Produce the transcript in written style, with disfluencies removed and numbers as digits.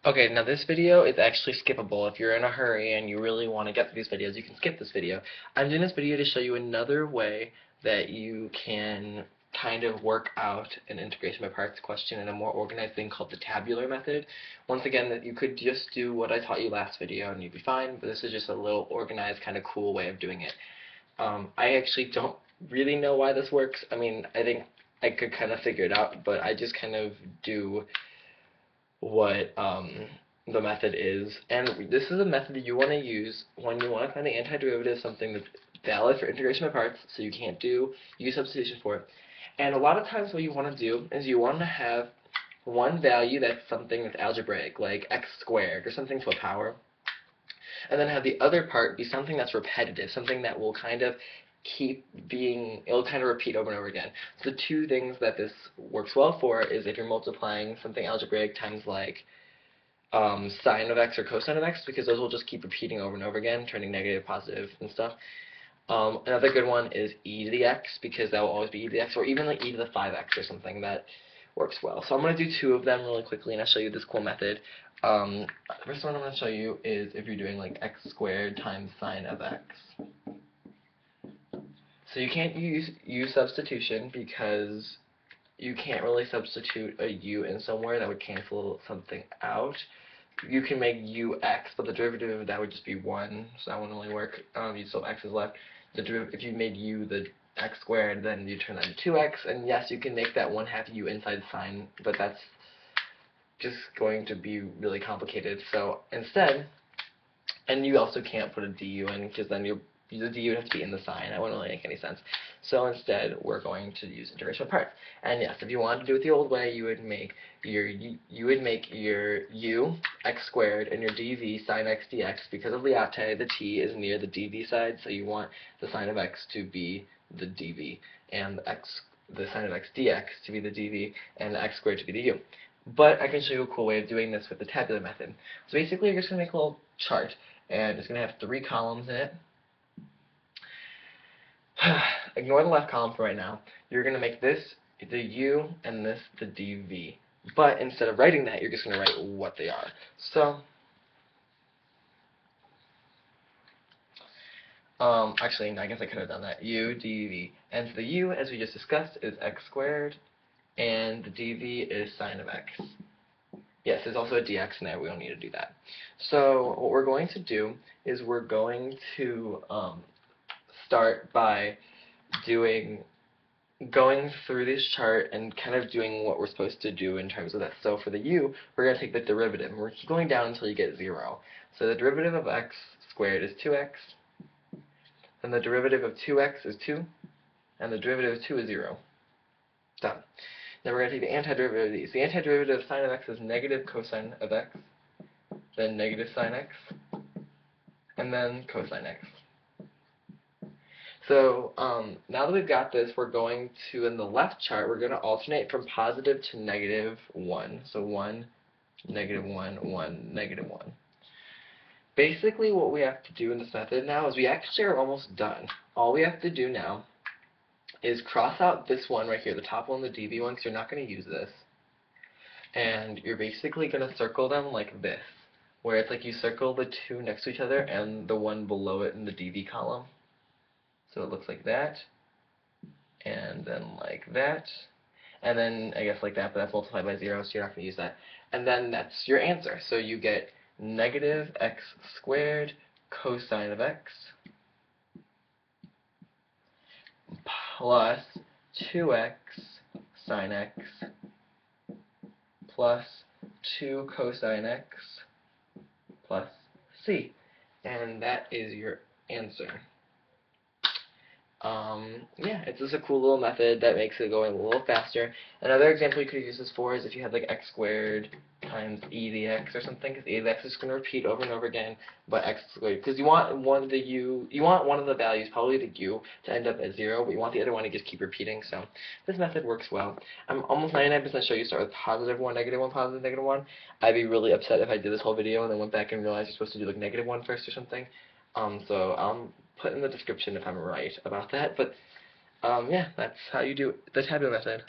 Okay, now this video is actually skippable. If you're in a hurry and you really want to get through these videos, you can skip this video. I'm doing this video to show you another way that you can kind of work out an integration by parts question in a more organized thing called the tabular method. Once again, that you could just do what I taught you last video and you'd be fine, but this is just a little organized, kind of cool way of doing it. I actually don't really know why this works. I mean, I think I could kind of figure it out, but I just kind of do what the method is. And this is a method that you want to use when you want to find the antiderivative of something that's valid for integration by parts, so you can't do U substitution for it. And a lot of times what you want to do is you want to have one value that's something that's algebraic, like x squared or something to a power, and then have the other part be something that's repetitive, something that will kind of it'll kind of repeat over and over again. So the two things that this works well for is if you're multiplying something algebraic times like sine of x or cosine of x, because those will just keep repeating over and over again, turning negative, positive, and stuff. Another good one is e to the x, because that will always be e to the x, or even like e to the 5x or something that works well. So I'm going to do two of them really quickly, and I'll show you this cool method. The first one I'm going to show you is if you're doing like x squared times sine of x. So you can't use u substitution because you can't really substitute a u in somewhere. That would cancel something out. You can make ux, but the derivative of that would just be 1, so that wouldn't really work. You still have x is left. If you made u the x squared, then you turn that into 2x, and yes, you can make that 1/2 u inside sine, but that's just going to be really complicated. So instead, and you also can't put a du in, because then the du would have to be in the sign. That wouldn't really make any sense. So instead, we're going to use integration by parts. And yes, if you wanted to do it the old way, you would make your u x squared and your dv sine x dx. Because of Lyautey, the t is near the dv side, so you want the sine of x to be the dv, and the sine of x dx to be the dv, and the x squared to be the u. But I can show you a cool way of doing this with the tabular method. So basically, you're just going to make a little chart, and it's going to have 3 columns in it. Ignore the left column for right now. You're going to make this the u and this the dv. But instead of writing that, you're just going to write what they are. So, actually, I guess I could have done that. U, dv. And so the u, as we just discussed, is x squared, and the dv is sine of x. Yes, there's also a dx in there. We don't need to do that. So what we're going to do is we're going to start by going through this chart and kind of doing what we're supposed to do in terms of that. So for the u, we're going to take the derivative, and we're keep going down until you get 0. So the derivative of x squared is 2x, and the derivative of 2x is 2, and the derivative of 2 is 0. Done. Now we're going to take the antiderivative of these. The antiderivative of sine of x is negative cosine of x, then negative sine x, and then cosine x. So now that we've got this, we're going to, in the left chart, we're going to alternate from positive to negative 1. So 1, negative 1, 1, negative 1. Basically what we have to do in this method now is we actually are almost done. All we have to do now is cross out this one right here, the top one, the dv one, because you're not going to use this. And you're basically going to circle them like this, where it's like you circle the two next to each other and the one below it in the dv column. So it looks like that, and then like that, and then I guess like that, but that's multiplied by 0, so you're not going to use that. And then that's your answer. So you get negative x squared cosine of x plus 2x sine x plus 2 cosine x plus c. And that is your answer. Yeah, it's just a cool little method that makes it going a little faster. Another example you could use this for is if you had like x squared times e to the x or something, because e to the x is going to repeat over and over again, but x squared, because you want one of the values, probably the u, to end up at 0, but you want the other one to just keep repeating. So this method works well. I'm almost 99% sure you start with positive 1, negative 1, positive, negative 1. I'd be really upset if I did this whole video and then went back and realized you're supposed to do like negative 1 first or something. So I'll put in the description if I'm right about that, but yeah, that's how you do the tabular method.